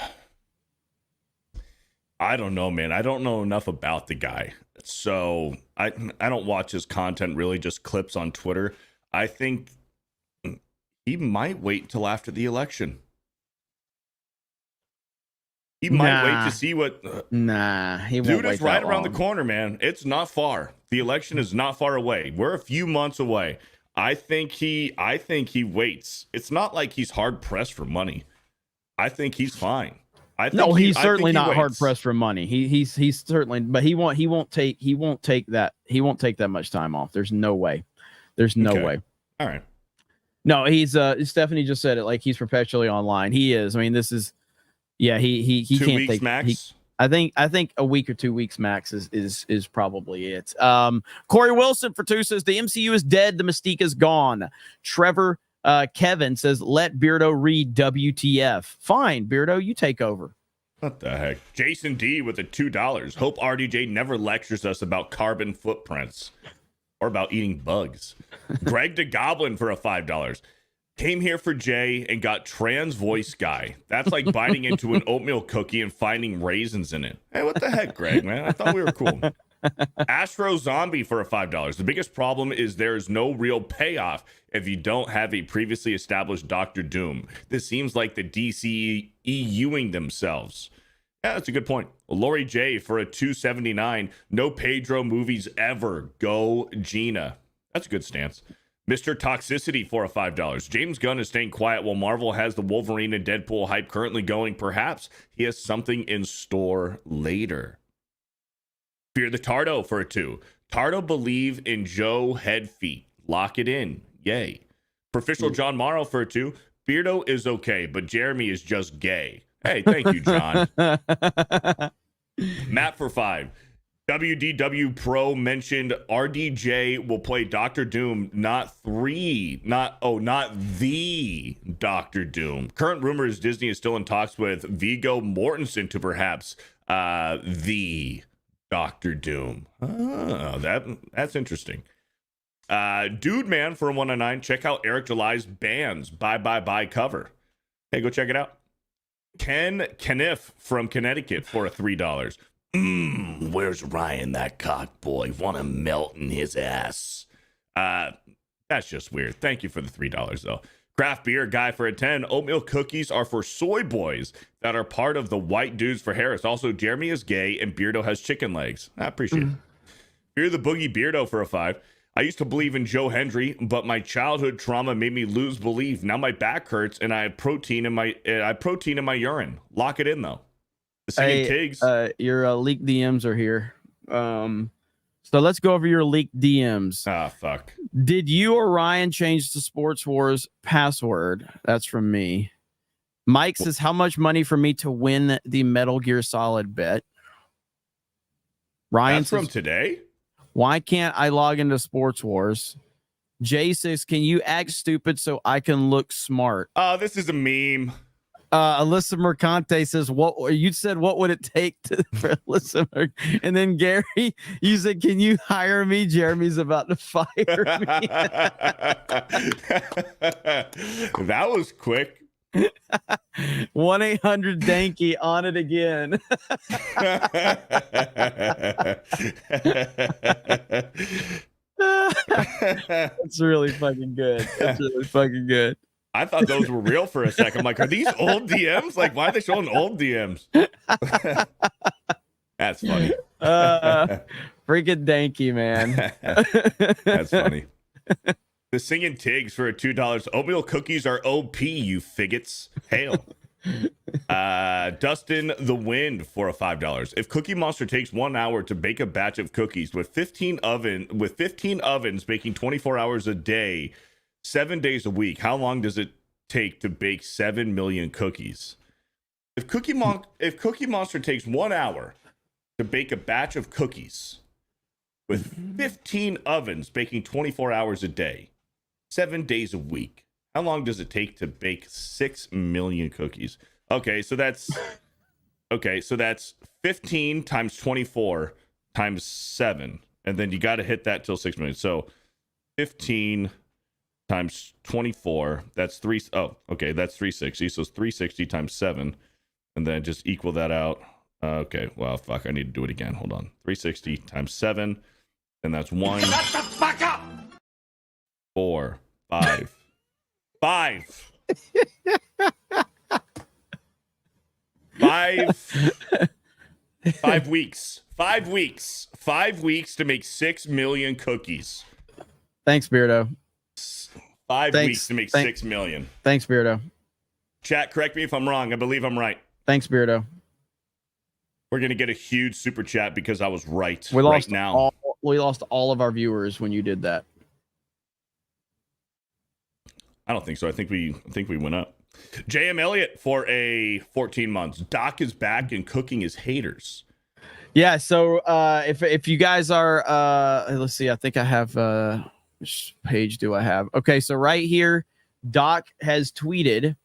I don't know, man. I don't know enough about the guy. So I don't watch his content, really, just clips on Twitter. I think he might wait until after the election. He might wait to see what. He won't. Dude, wait is right that around long. the corner, man. It's not far. The election is not far away. We're a few months away. I think he waits. It's not like he's hard pressed for money. I think he's fine. He's certainly not hard pressed for money. He's certainly, but he won't take that much time off. There's no way. Way. All right. No, he's Stephanie just said it, like he's perpetually online. He is. I mean, this is he 2 can't weeks take max. I think a week or 2 weeks max is probably it. Corey Wilson for 2 says the MCU is dead, the mystique is gone. Trevor Kevin says, let Beardo read WTF. Fine, Beardo, you take over. What the heck? Jason D with the $2. Hope RDJ never lectures us about carbon footprints or about eating bugs. Greg the Goblin for a $5. Came here for Jay and got trans voice guy. That's like biting into an oatmeal cookie and finding raisins in it. Hey, what the heck, Greg, man? I thought we were cool. Astro Zombie for a $5. The biggest problem is there is no real payoff if you don't have a previously established Doctor Doom. This seems like the DC EUing themselves. Yeah, that's a good point. Lori J for a $2.79. No Pedro movies ever. Go Gina. That's a good stance. Mr. Toxicity for a $5. James Gunn is staying quiet while Marvel has the Wolverine and Deadpool hype currently going. Perhaps he has something in store later. Fear the Tardo for a 2. Tardo believe in Joe head feet. Lock it in. Yay. Professional John Morrow for a 2. Beardo is okay, but Jeremy is just gay. Hey, thank you, John. Matt for 5. WDW Pro mentioned RDJ will play Doctor Doom, not the Doctor Doom. Current rumor is Disney is still in talks with Viggo Mortensen to perhaps the Doctor Doom. Oh, that's interesting. Dude Man for 109. Check out Eric July's Bands Bye cover. Hey, go check it out. Ken Kniff from Connecticut for a $3. Where's Ryan, that cock boy? Want to melt in his ass. That's just weird. Thank you for the $3 though. Craft Beer Guy for a 10. Oatmeal cookies are for soy boys that are part of the white dudes for Harris. Also, Jeremy is gay and Beardo has chicken legs. I appreciate it. Fear the Boogie Beardo for a 5. I used to believe in Joe Hendry, but my childhood trauma made me lose belief. Now my back hurts and I have protein in my urine. Lock it in though. Hey, Tiggs. Your leaked DMs are here. So let's go over your leaked DMs. Ah, fuck. Did you or Ryan change the Sports Wars password? That's from me. Mike says, how much money for me to win the Metal Gear Solid bet? Ryan That's says, from today? why can't I log into Sports Wars? Jay says, can you act stupid so I can look smart? Oh, this is a meme. Alyssa Mercante says, what you said, what would it take for Alyssa and then Gary, you said, can you hire me? Jeremy's about to fire me. That was quick. 1-800-DANKY on it again. That's really fucking good. That's really fucking good. I thought those were real for a second. I'm like, are these old DMs? Like, why are they showing old DMs? That's funny. Freaking danky, man. That's funny. The Singing Tiggs for a $2. Oatmeal cookies are OP, you faggots. Hail. Dustin the Wind for a $5. If Cookie Monster takes 1 hour to bake a batch of cookies with 15 ovens baking 24 hours a day, 7 days a week, how long does it take to bake 7 million cookies? If Cookie Monster takes 1 hour to bake a batch of cookies with 15 ovens baking 24 hours a day, 7 days a week, how long does it take to bake 6 million cookies? Okay, so that's 15 times 24 times 7, and then you got to hit that till 6 million. So 15 times 24, that's that's 360. So it's 360 times 7, and then just equal that out. Okay, well, fuck, I need to do it again. Hold on. 360 times 7, and that's 1. Shut the fuck up! 4, 5. 5. 5 weeks. 5 weeks. 5 weeks to make 6 million cookies. Thanks, Beardo. 5 weeks to make 6 million. Thanks, Beardo. Chat, correct me if I'm wrong. I believe I'm right. Thanks, Beardo. We're going to get a huge super chat because I was right. We lost now. We lost all of our viewers when you did that. I don't think so. I think we went up. JM Elliott for a 14 months. Doc is back and cooking his haters. Yeah. So if you guys are let's see, I think I have which page do I have? Okay, so right here, Doc has tweeted.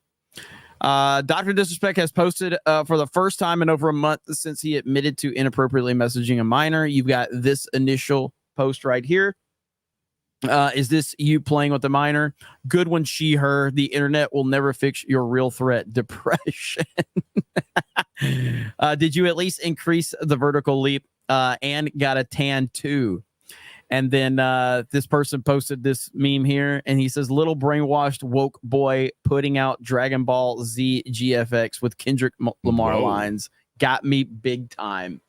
Dr. Disrespect has posted for the first time in over a month since he admitted to inappropriately messaging a minor. You've got this initial post right here. Is this you playing with the minor? Good one, she, her. The internet will never fix your real threat, depression. Did you at least increase the vertical leap and got a tan too? And then this person posted this meme here, and he says, little brainwashed woke boy putting out Dragon Ball Z GFX with Kendrick Lamar lines. Got me big time.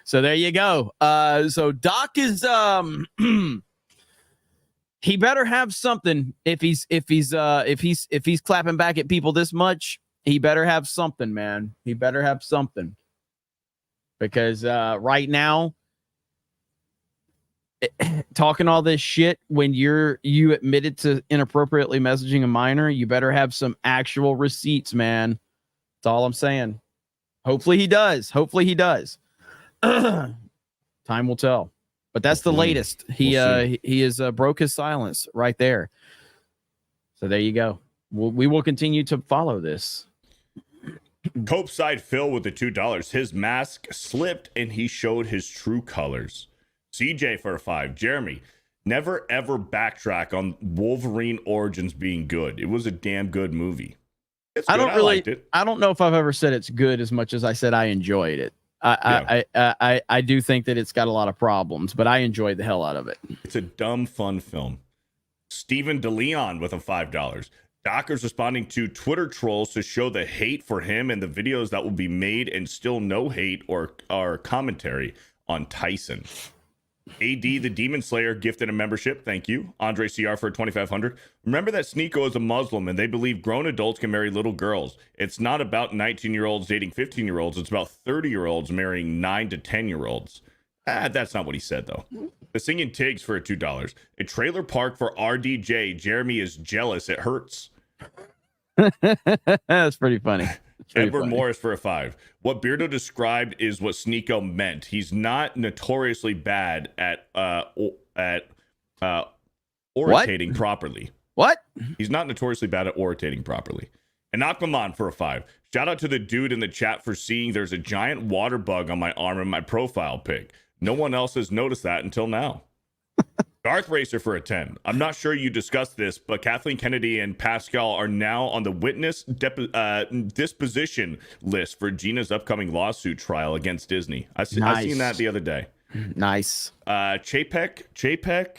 So there you go. So Doc is He better have something if he's clapping back at people this much. He better have something, man. He better have something. Because right now, talking all this shit when you admitted to inappropriately messaging a minor, you better have some actual receipts, man. That's all I'm saying. Hopefully he does. Time will tell. But that's the latest. He has broke his silence right there. So there you go. We will continue to follow this. Copeside Phil with the $2. His mask slipped and he showed his true colors. CJ for a 5. Jeremy, never ever backtrack on Wolverine Origins being good. It was a damn good movie. It's good. I liked it. I don't know if I've ever said it's good as much as I said I enjoyed it. I do think that it's got a lot of problems, but I enjoyed the hell out of it. It's a dumb, fun film. Stephen DeLeon with a $5. Docker's responding to Twitter trolls to show the hate for him and the videos that will be made, and still no hate or commentary on Tyson. AD the Demon Slayer gifted a membership. Thank you. Andre CR for 2,500. Remember that Sneeko is a Muslim and they believe grown adults can marry little girls. It's not about 19-year-olds dating 15-year-olds. It's about 30-year-olds marrying 9 to 10-year-olds. That's not what he said, though. The Singing Tigs for $2. A trailer park for RDJ. Jeremy is jealous. It hurts. That's pretty funny. Edward Morris for a 5. What Beardo described is what Sneeko meant. He's not notoriously bad at orating properly. What? He's not notoriously bad at orating properly. And Aquaman for a 5. Shout out to the dude in the chat for seeing there's a giant water bug on my arm in my profile pic. No one else has noticed that until now. Darth Racer for a 10. I'm not sure you discussed this, but Kathleen Kennedy and Pascal are now on the witness disposition list for Gina's upcoming lawsuit trial against Disney. I seen that the other day. Nice. Chapek,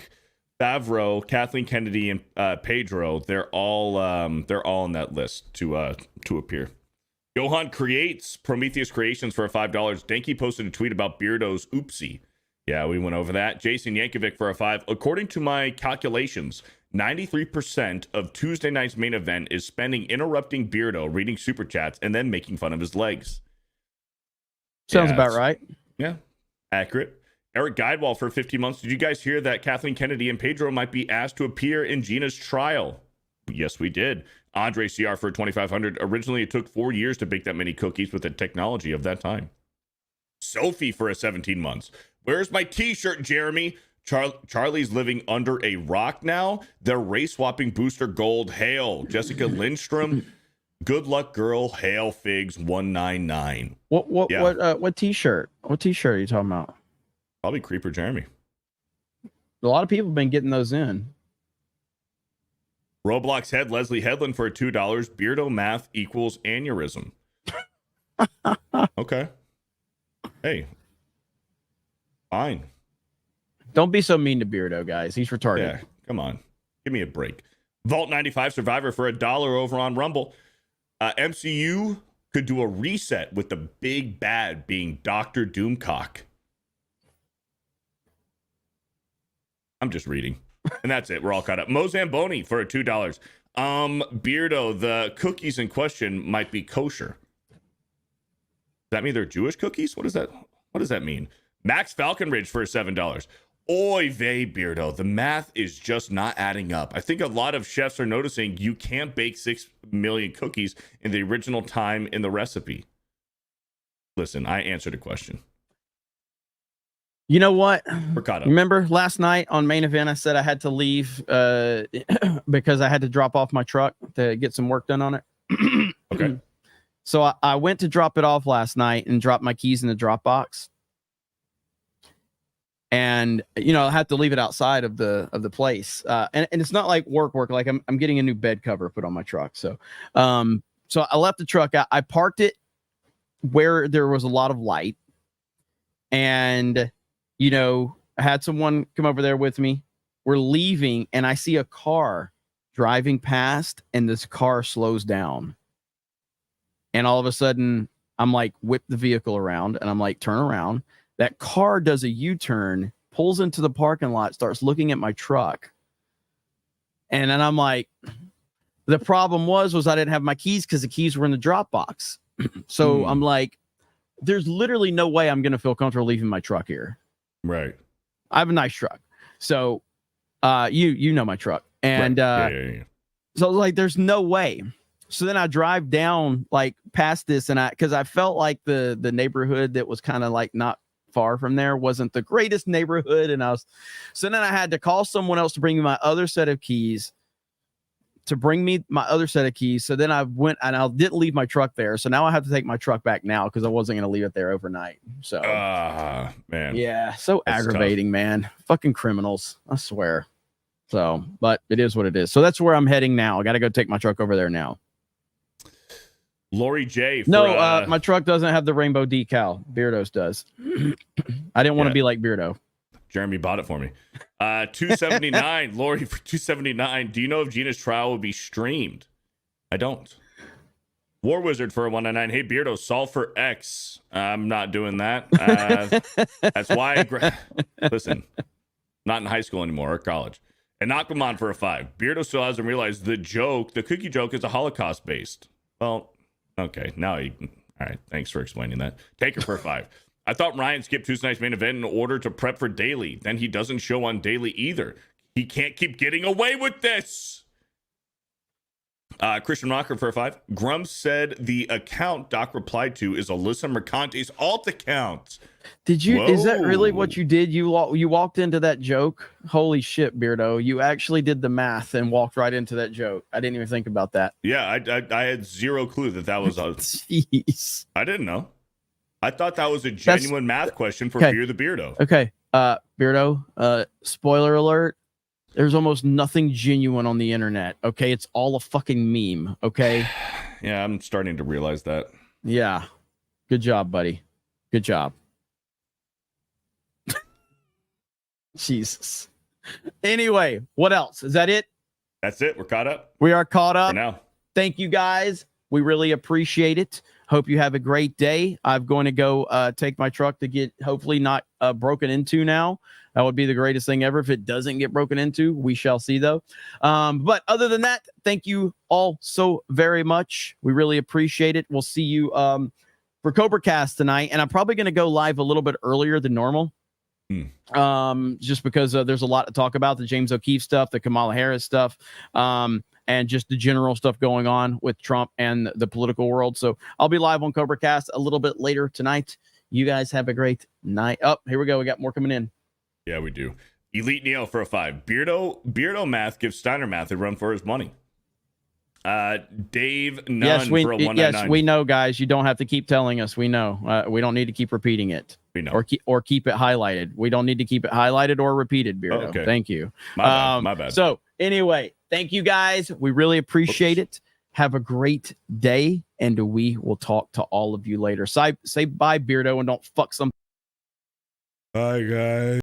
Favreau, Kathleen Kennedy, and Pedro. They're all on that list to appear. Johan Creates Prometheus Creations for a $5. Danky posted a tweet about Beardo's oopsie. Yeah, we went over that. Jason Yankovic for a 5. According to my calculations, 93% of Tuesday night's main event is spending interrupting Beardo, reading super chats, and then making fun of his legs. Sounds about right. Yeah, accurate. Eric Guidewall for 50 months. Did you guys hear that Kathleen Kennedy and Pedro might be asked to appear in Gina's trial? Yes, we did. Andre CR for 2,500. Originally, it took 4 years to bake that many cookies with the technology of that time. Sophie for a 17 months. Where's my t-shirt, Jeremy? Charlie's living under a rock now. They're race swapping Booster Gold. Hail. Jessica Lindstrom. Good luck, girl. Hail Figs 199. What t-shirt? What t-shirt are you talking about? Probably Creeper Jeremy. A lot of people have been getting those in. Roblox head Leslie Headland for $2. Beardo math equals aneurysm. Okay. Hey. Fine. Don't be so mean to Beardo, guys. He's retarded. Yeah, come on. Give me a break. Vault 95 Survivor for $1 over on Rumble. MCU could do a reset with the big bad being Dr. Doomcock. I'm just reading. And that's it. We're all caught up. Mo Zamboni for $2. Beardo, the cookies in question might be kosher. Does that mean they're Jewish cookies? What does that mean? Max Falconridge for $7. Oy vey, Beardo. The math is just not adding up. I think a lot of chefs are noticing you can't bake 6 million cookies in the original time in the recipe. Listen, I answered a question. You know what? We're caught up. Remember last night on Main Event, I said I had to leave because I had to drop off my truck to get some work done on it. Okay. So I went to drop it off last night and dropped my keys in the drop box. And, you know, I had to leave it outside of the place. And it's not like work. Like I'm getting a new bed cover put on my truck. So I left the truck. I parked it where there was a lot of light. And, you know, I had someone come over there with me. We're leaving and I see a car driving past and this car slows down. And all of a sudden I'm like, whip the vehicle around and I'm like, turn around. That car does a U-turn, pulls into the parking lot, starts looking at my truck. And then I'm like, the problem was I didn't have my keys because the keys were in the drop box. So I'm like, there's literally no way I'm going to feel comfortable leaving my truck here. Right. I have a nice truck. So you know my truck. And right. So I was like, there's no way. So then I drive down like past this, and because I felt like the neighborhood that was kind of like not far from there wasn't the greatest neighborhood. And so then I had to call someone else to bring me my other set of keys. So then I went and I didn't leave my truck there. So now I have to take my truck back now because I wasn't going to leave it there overnight. So, man. Yeah. So That's aggravating, tough. man. Fucking criminals. I swear. So, but it is what it is. So that's where I'm heading now. I got to go take my truck over there now. Lori J. No, my truck doesn't have the rainbow decal. Beardo's does. I didn't want to be like Beardo. Jeremy bought it for me. 279, Lori for 279. Do you know if Gina's trial will be streamed? I don't. War Wizard for 199. Hey Beardo, solve for X. I'm not doing that. That's why listen, not in high school anymore or college. And Aquaman for a 5. Beardo still hasn't realized the cookie joke is a Holocaust based. Well, okay. Now all right. Thanks for explaining that. Taker for a 5. I thought Ryan skipped Tuesday night's main event in order to prep for Daily. Then he doesn't show on Daily either. He can't keep getting away with this. Christian Rocker for a 5. Grum said the account Doc replied to is Alyssa Mercante's alt account. Did you? Whoa. Is that really what you did? You walked into that joke? Holy shit, Beardo! You actually did the math and walked right into that joke. I didn't even think about that. Yeah, I had zero clue that was. Jeez. I didn't know. I thought that was a genuine math question for Fear the Beardo. Okay, Beardo. Spoiler alert. There's almost nothing genuine on the internet. Okay, it's all a fucking meme. Okay. Yeah, I'm starting to realize that. Yeah. Good job, buddy. Good job. Jesus. Anyway, what else? Is that it? That's it. We're caught up. We are caught up. For now. Thank you guys. We really appreciate it. Hope you have a great day. I'm going to go take my truck to get hopefully not broken into now. That would be the greatest thing ever if it doesn't get broken into. We shall see, though. But other than that, thank you all so very much. We really appreciate it. We'll see you for Cobra Cast tonight. And I'm probably going to go live a little bit earlier than normal. Just because there's a lot to talk about, the James O'Keefe stuff, the Kamala Harris stuff, and just the general stuff going on with Trump and the political world. So I'll be live on Cobra Cast a little bit later tonight. You guys have a great night. Oh, here we go. We got more coming in. Yeah, we do. Elite Neo for a 5. Beardo math gives Steiner math a run for his money. Dave Nunn for a 199. Yes, we know, guys. You don't have to keep telling us. We know. We don't need to keep repeating it. We know. Or keep it highlighted. We don't need to keep it highlighted or repeated, Beardo. Okay. Thank you. My bad. So anyway, thank you guys. We really appreciate it. Have a great day, and we will talk to all of you later. Say bye, Beardo, and don't fuck some. Bye, guys.